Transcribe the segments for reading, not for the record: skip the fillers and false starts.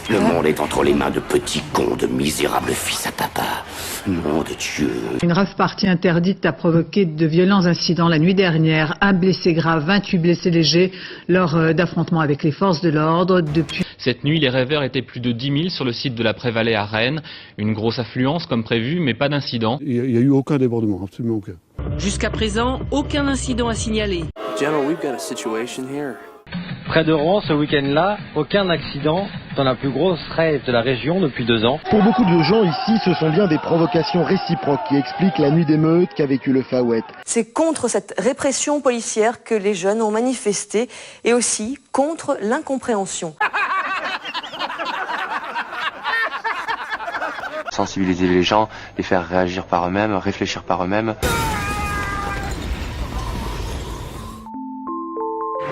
Le monde est entre les mains de petits cons, de misérables fils à papa. Nom de Dieu. Une rave party interdite a provoqué de violents incidents la nuit dernière. 1 blessé grave, 28 blessés légers lors d'affrontements avec les forces de l'ordre. Depuis cette nuit, les rêveurs étaient plus de 10 000 sur le site de la Prévallée à Rennes. Une grosse affluence comme prévu, mais pas d'incident. Il n'y a eu aucun débordement, absolument aucun. Jusqu'à présent, aucun incident à signaler. General, we've got a situation here. Près de Rouen, ce week-end-là, aucun accident dans la plus grosse rave de la région depuis 2 ans. Pour beaucoup de gens ici, ce sont bien des provocations réciproques qui expliquent la nuit d'émeute qu'a vécu le Far West. C'est contre cette répression policière que les jeunes ont manifesté et aussi contre l'incompréhension. Sensibiliser les gens, les faire réagir par eux-mêmes, réfléchir par eux-mêmes.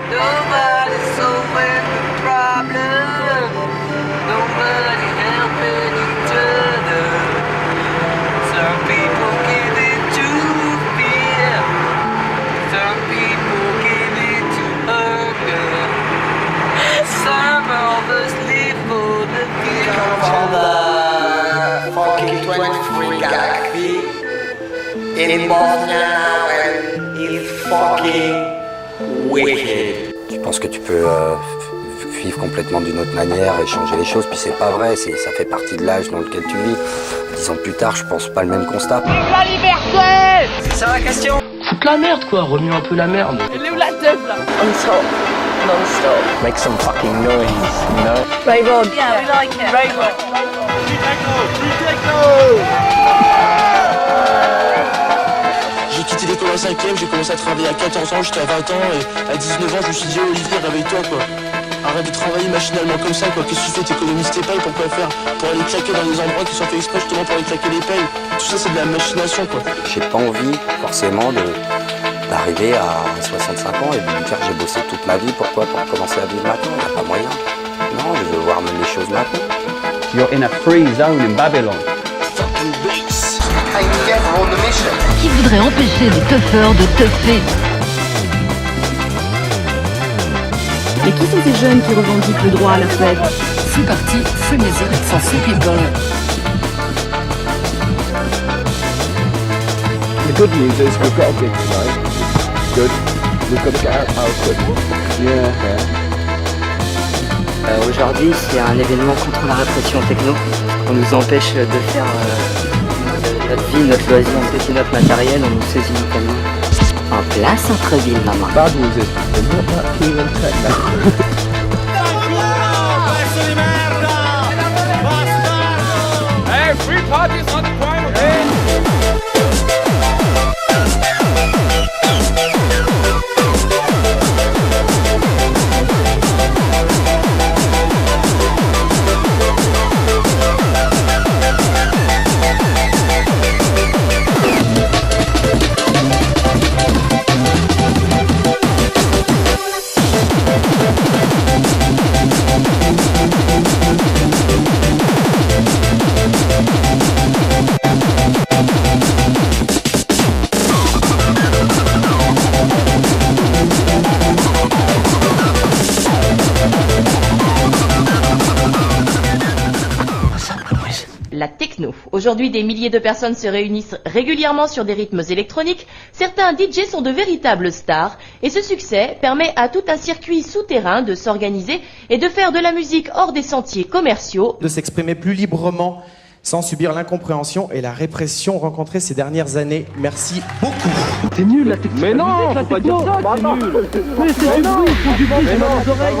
Nobody's solving the problem. Nobody helping each other. Some people give in to fear. Some people give in to hunger. Some of us live for the future. Fucking 23 gag fee in Bosnia now, and it's fucking wicked. Tu penses que tu peux vivre complètement d'une autre manière et changer les choses, puis c'est pas vrai, ça fait partie de l'âge dans lequel tu vis. 10 ans plus tard, je pense pas le même constat. Vive la liberté! C'est ça la question? Foutre la merde quoi, remue un peu la merde. Elle est où la teuf là? Non-stop, non-stop. Make some fucking noise, you know? Rave on. Yeah, we like it. Rave on. J'ai quitté l'école en 5ème, j'ai commencé à travailler à 14 ans, j'étais à 20 ans et à 19 ans je me suis dit Olivier réveille-toi quoi. Arrête de travailler machinalement comme ça quoi, qu'est-ce que tu fais, t'économises tes payes, pourquoi faire? Pour aller claquer dans des endroits qui sont faits exprès justement pour aller claquer les payes. Tout ça c'est de la machination quoi. J'ai pas envie forcément d'arriver à 65 ans et de me dire j'ai bossé toute ma vie, pourquoi? Pour commencer à vivre maintenant, il n'y a pas moyen. Non, je veux voir même les choses maintenant. You're in a free zone in Babylon. Fucking beats. I never on the mission. Qui voudrait empêcher les teufeurs de teuffer? Mais qui sont ces jeunes qui revendiquent le droit à la fête? Free Party, Free Music for Free People. The good news is we've got a gig tonight. Good. We've got to get out how quick. Yeah. Aujourd'hui, c'est un événement contre la répression techno. On nous empêche de faire notre vie, notre loisir, on saisit notre matériel, on nous saisit nos familles. En place, centre-ville, maman. Bad news is they're not that keen on techno. Hey, Free Party's on the point, okay? La techno. Aujourd'hui, des milliers de personnes se réunissent régulièrement sur des rythmes électroniques. Certains DJ sont de véritables stars et ce succès permet à tout un circuit souterrain de s'organiser et de faire de la musique hors des sentiers commerciaux. De s'exprimer plus librement sans subir l'incompréhension et la répression rencontrée ces dernières années. Merci beaucoup. C'est nul la techno. Mais non, faut pas dire ça, c'est nul. Mais c'est du bruit, il faut du bruit dans les oreilles.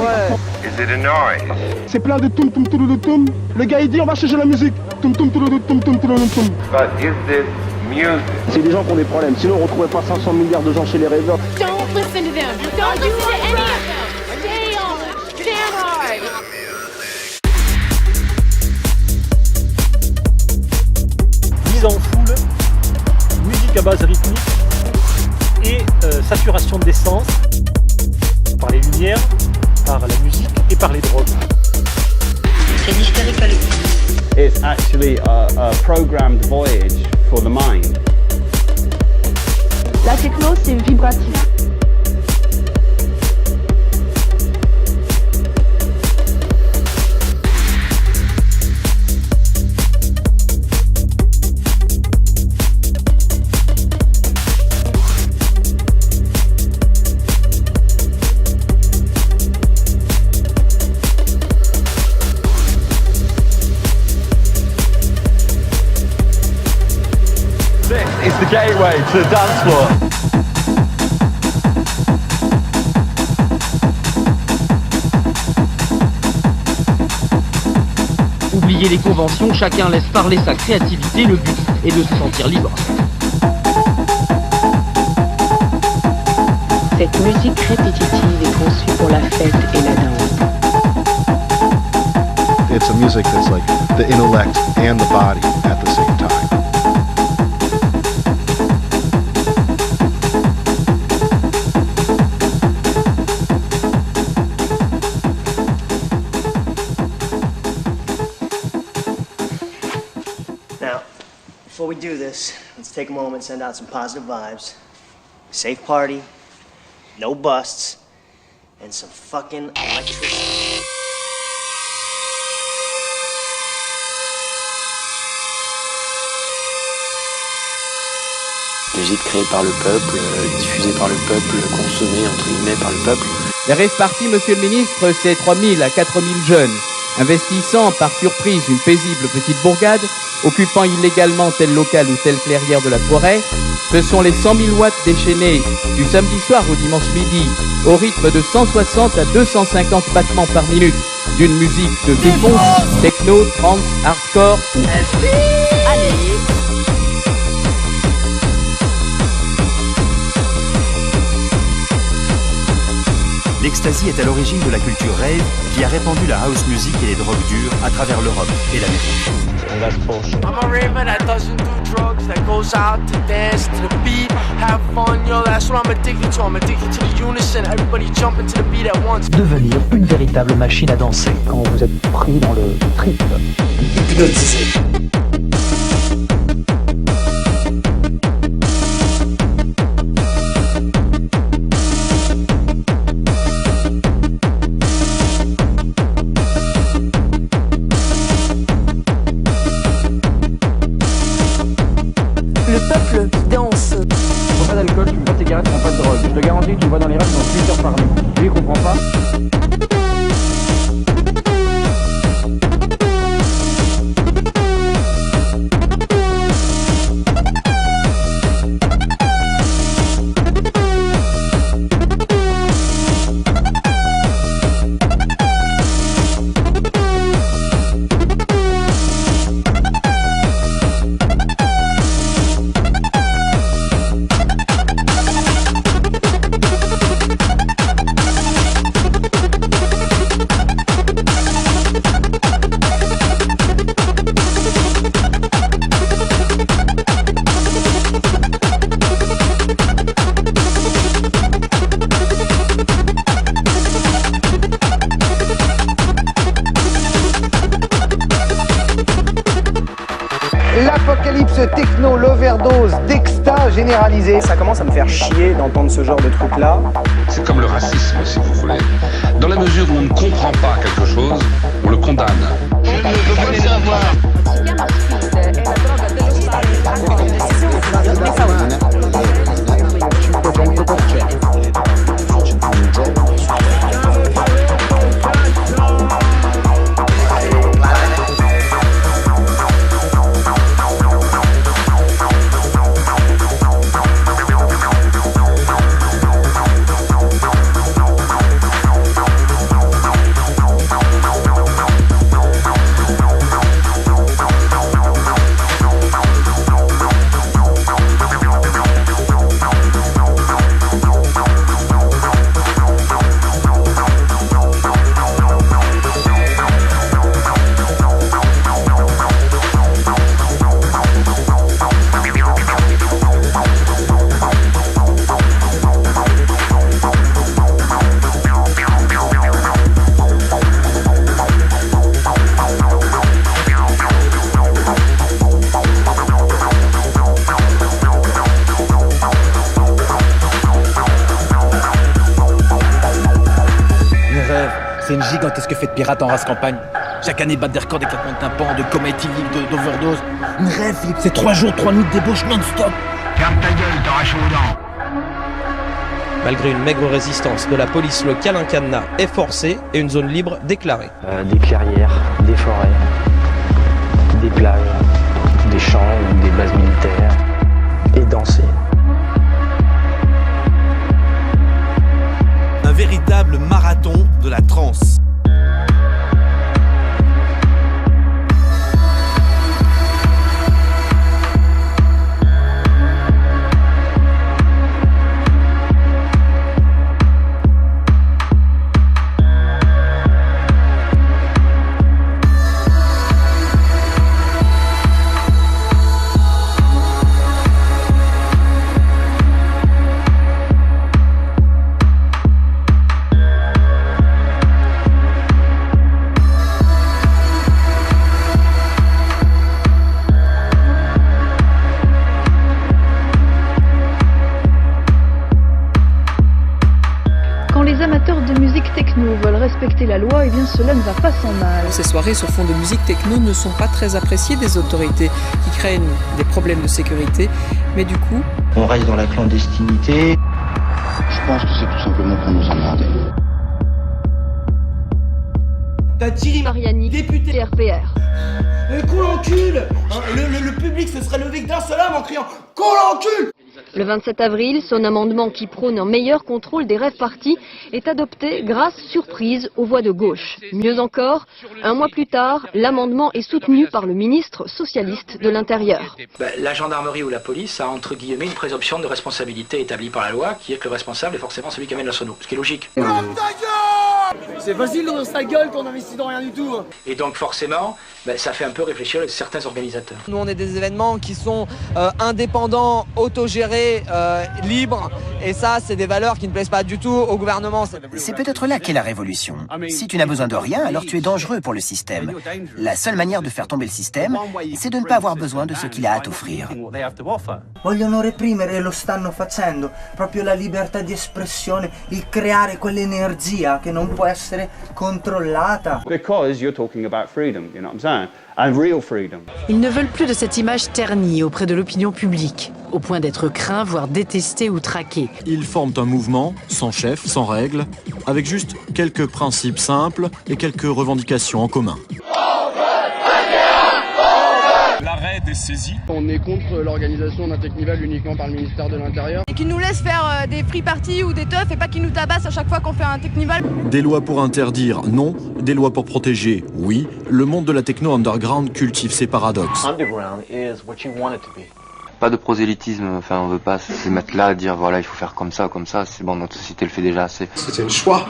Is it a noise? C'est plein de toum toum toum toum toum. Le gars il dit on va changer la musique. Toum toum toum toum toum toum toum. But is this music? C'est des gens qui ont des problèmes. Sinon on retrouvait pas 500 milliards de gens chez les rêveurs. Don't listen to them. Don't listen to any of them. Stay on. Stand hard. Mise en foule, musique à base rythmique et saturation d'essence par les lumières, par la musique et par les drogues. C'est l'hystérie collective. It's actually a programmed voyage for the mind. La techno, c'est vibratif. the gateway to the dance floor. Oubliez les conventions, chacun laisse parler sa créativité, le but est de se sentir libre. Cette musique répétitive est conçue pour la fête et la danse. It's a music that's like the intellect and the body at the same time. Now, before we do this, let's take a moment and send out some positive vibes. Safe party, no busts, and some fucking electricity. Musique créée par le peuple, diffusée par le peuple, consommée entre guillemets par le peuple. Les rave parties, monsieur le ministre, c'est 3000 à 4000 jeunes, investissant par surprise une paisible petite bourgade, occupant illégalement tel local ou telle clairière de la forêt. Ce sont les 100 000 watts déchaînés du samedi soir au dimanche midi, au rythme de 160 à 250 battements par minute, d'une musique de défonce, techno, trance, hardcore. L'ecstasy est à l'origine de la culture rave qui a répandu la house music et les drogues dures à travers l'Europe et l'Amérique. I'm a raver that doesn't do drugs, that goes out to dance to the beat, have fun, yo, that's what I'm addicted to. I'm addicted to the unison, everybody jumping to the beat at once. Devenir une véritable machine à danser quand vous êtes pris dans le trip. Hypnotisé. Le peuple qui danse. Tu prends pas d'alcool, tu fumes pas de cigarettes, tu prends pas de drogue. Je te garantis que tu vas dans les rêves dans 8 heures par nuit. Lui, il comprend pas. L'apocalypse techno, l'overdose d'extase généralisée. Ça commence à me faire chier d'entendre ce genre de truc-là. C'est comme le racisme, si vous voulez. Dans la mesure où on ne comprend pas quelque chose, on le condamne. Je ne veux pas les savoir. C'est une gigantesque fête pirate en race campagne. Chaque année, battre des records d'éclatement de tympan, de coma éthylique, d'overdose. Une rêve, Philippe, c'est 3 jours, 3 nuits de débauche non-stop. Ferme ta gueule, t'auras chaud aux dents. Malgré une maigre résistance de la police, le câlin cadenas est forcé et une zone libre déclarée. Des clairières, des forêts, des plages, des champs ou des bases militaires et danser. Un véritable marathon de la trance. Veulent respecter la loi, et bien cela ne va pas sans mal. Ces soirées sur fond de musique techno ne sont pas très appréciées des autorités qui craignent des problèmes de sécurité, mais du coup... On reste dans la clandestinité. Je pense que c'est tout simplement pour nous emmerder. T'as Thierry Mariani, député RPR. Qu'on l'encule le public se serait levé d'un seul homme en criant « Qu'on l'encule !» Le 27 avril, son amendement qui prône un meilleur contrôle des rave-parties est adopté grâce, surprise, aux voix de gauche. Mieux encore, un mois plus tard, l'amendement est soutenu par le ministre socialiste de l'Intérieur. La gendarmerie ou la police a entre guillemets une présomption de responsabilité établie par la loi, qui est que le responsable est forcément celui qui amène la sono, ce qui est logique. C'est facile dans sa gueule qu'on investit dans rien du tout. Et donc forcément, ça fait un peu réfléchir certains organisateurs. Nous on est des événements qui sont indépendants, autogérés, libres, et ça c'est des valeurs qui ne plaisent pas du tout au gouvernement. C'est peut-être là qu'est la révolution. Si tu n'as besoin de rien, alors tu es dangereux pour le système. La seule manière de faire tomber le système, c'est de ne pas avoir besoin de ce qu'il a à t'offrir. Vogliono reprimere e lo stanno facendo, proprio la libertà di espressione, il creare quell'energia che non può essere controllata. Because you're talking about freedom, you know what I'm saying? And real freedom. Ils ne veulent plus de cette image ternie auprès de l'opinion publique, au point d'être craints, voire détestés ou traqués. Ils forment un mouvement, sans chef, sans règles, avec juste quelques principes simples et quelques revendications en commun. L'arrêt des saisies. On est contre l'organisation d'un Technival uniquement par le ministère de l'Intérieur. Et qu'ils nous laissent faire des free parties ou des teufs et pas qu'ils nous tabassent à chaque fois qu'on fait un Technival. Des lois pour interdire, non. Des lois pour protéger, oui. Le monde de la techno underground cultive ses paradoxes. Underground is what you want it to be. Pas de prosélytisme, enfin on veut pas se mettre là à dire voilà il faut faire comme ça, c'est bon, notre société le fait déjà assez. C'était un choix,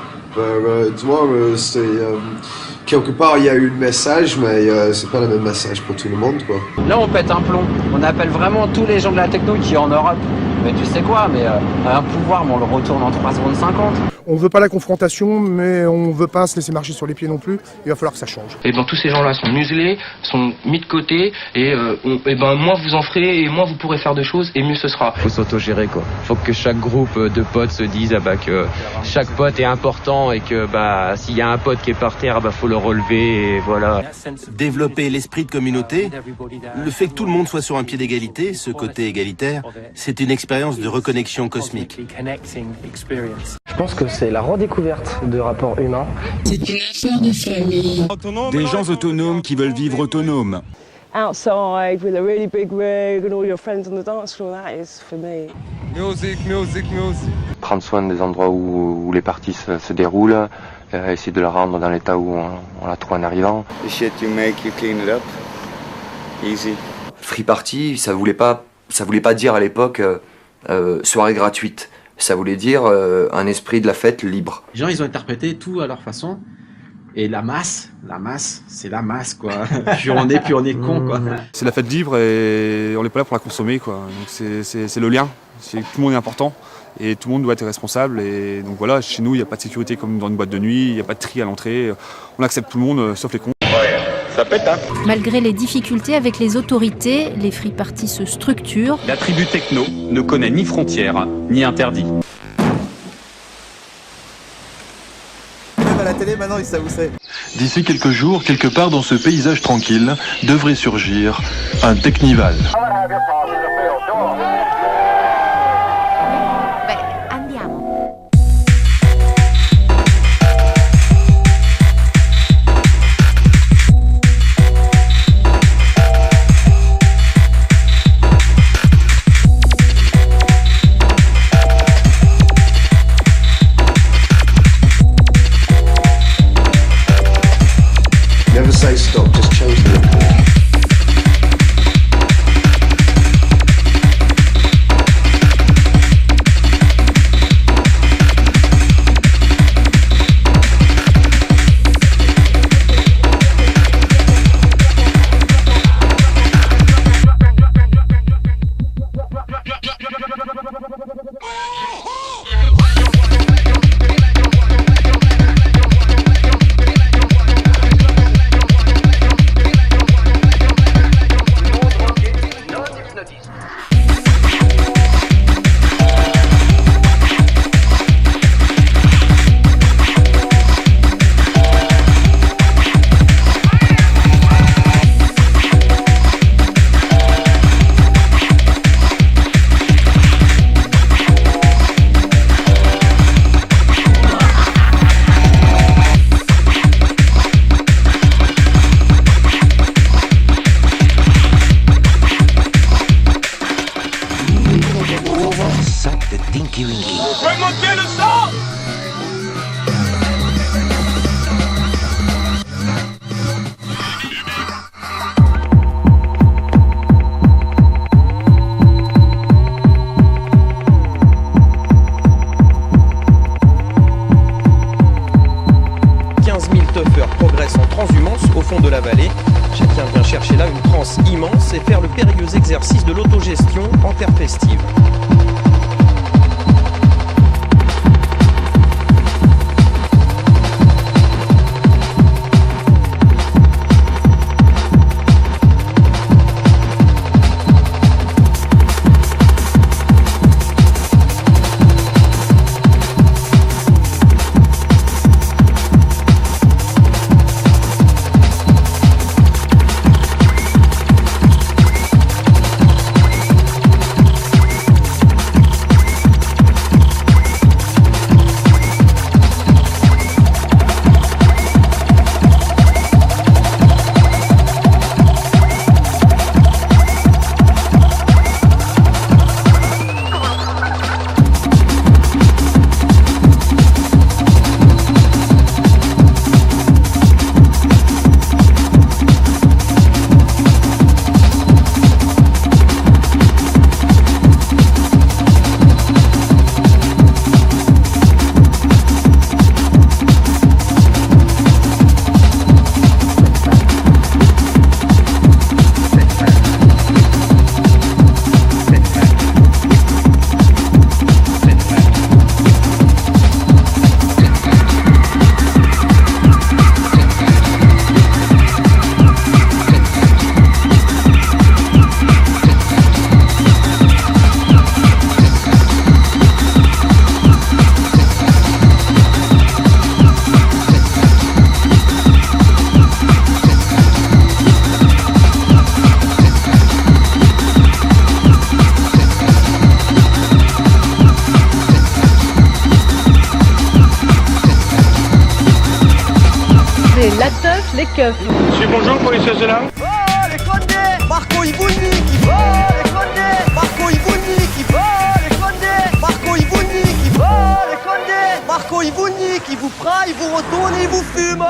quelque part il y a eu le message mais c'est pas le même message pour tout le monde quoi. Là on pète un plomb, on appelle vraiment tous les gens de la techno qui en Europe, mais tu sais quoi, un pouvoir on le retourne en 3 secondes 50. On veut pas la confrontation mais on veut pas se laisser marcher sur les pieds non plus, il va falloir que ça change. Et ben tous ces gens là sont muselés, sont mis de côté et moins vous en ferez et moins vous pourrez faire de choses et mieux ce sera. Faut s'autogérer quoi. Faut que chaque groupe de potes se dise que chaque pote est important et que s'il y a un pote qui est par terre, faut le relever et voilà. Développer l'esprit de communauté, le fait que tout le monde soit sur un pied d'égalité, ce côté égalitaire, c'est une expérience de reconnexion cosmique. Je pense que c'est la redécouverte de rapports humains. C'est une affaire de famille. Des gens autonomes qui veulent vivre autonomes. Outside with a really big rig and all your friends on the dance floor, that is for me. Music. Prendre soin des endroits où les parties se déroulent, essayer de la rendre dans l'état où on la trouve en arrivant. The shit you make, you clean it up. Easy. Free party, ça voulait pas dire à l'époque soirée gratuite. Ça voulait dire un esprit de la fête libre. Les gens ils ont interprété tout à leur façon. Et la masse, c'est la masse quoi. Puis on est con quoi. C'est la fête libre et on n'est pas là pour la consommer quoi. Donc c'est le lien, tout le monde est important et tout le monde doit être responsable. Et donc voilà, chez nous il n'y a pas de sécurité comme dans une boîte de nuit, il n'y a pas de tri à l'entrée. On accepte tout le monde sauf les cons. Ça pète hein. Malgré les difficultés avec les autorités, les free parties se structurent. La tribu techno ne connaît ni frontières ni interdits. À la télé maintenant ils savent où c'est. D'ici quelques jours, quelque part dans ce paysage tranquille, devrait surgir un Technival. stop, just change the record. Remontez le sang! Progresse en transhumance au fond de la vallée. Chacun vient chercher là une transe immense et faire le périlleux exercice de l'autogestion en terre festive. La teuf, les keufs. C'est bonjour, policier, c'est là. Oh, les condés Marco Ivoni qui vole, les condés Marco Ivoni qui vole, les condés Marco Ivoni qui vole, les condés Marco Ivoni qui vous fera, il vous retourne et il vous fume.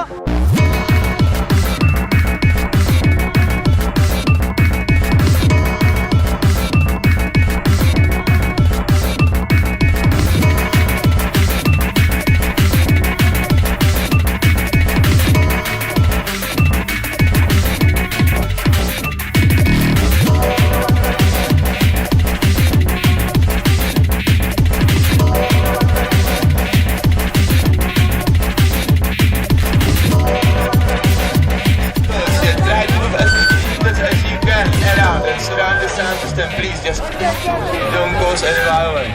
Please just don't go anywhere away.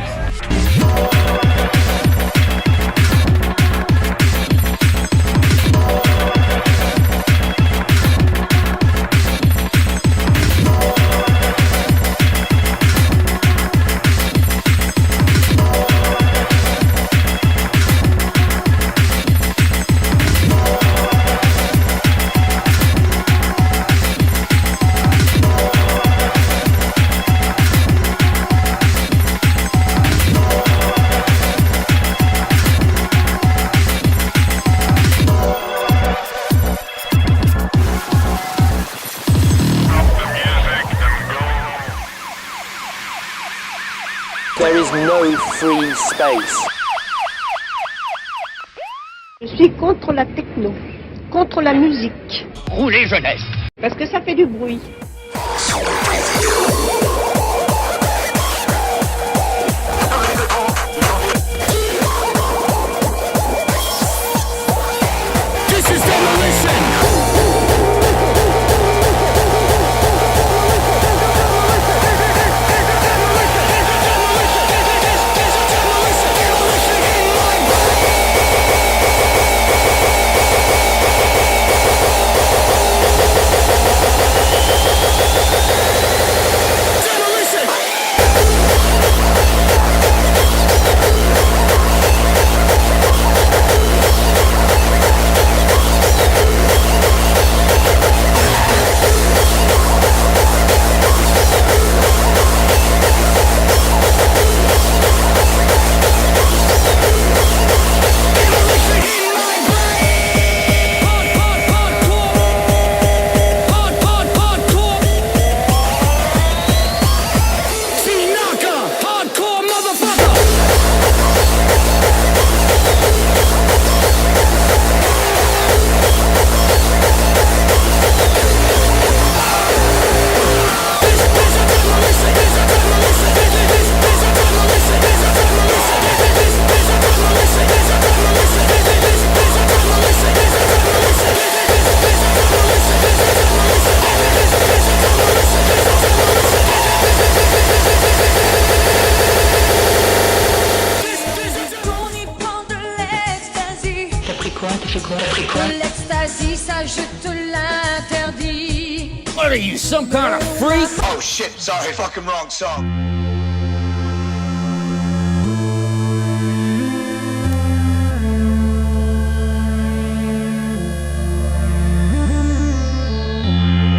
is no free space. Je suis contre la techno, contre la musique. Roulez jeunesse. Parce que ça fait du bruit. L'ecstasy, ça je te l'interdis. What are you, some kind of freak? Oh shit, sorry, fucking wrong song.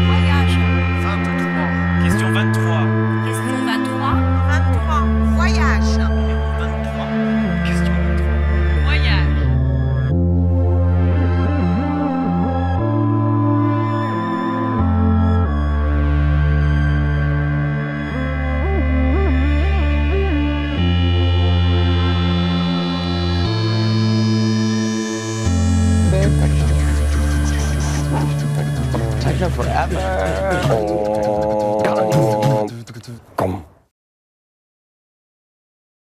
Voyage. 23. Question 23. Question 23. 23. Voyage. 23. Question 23. Voyage. Forever. Oh.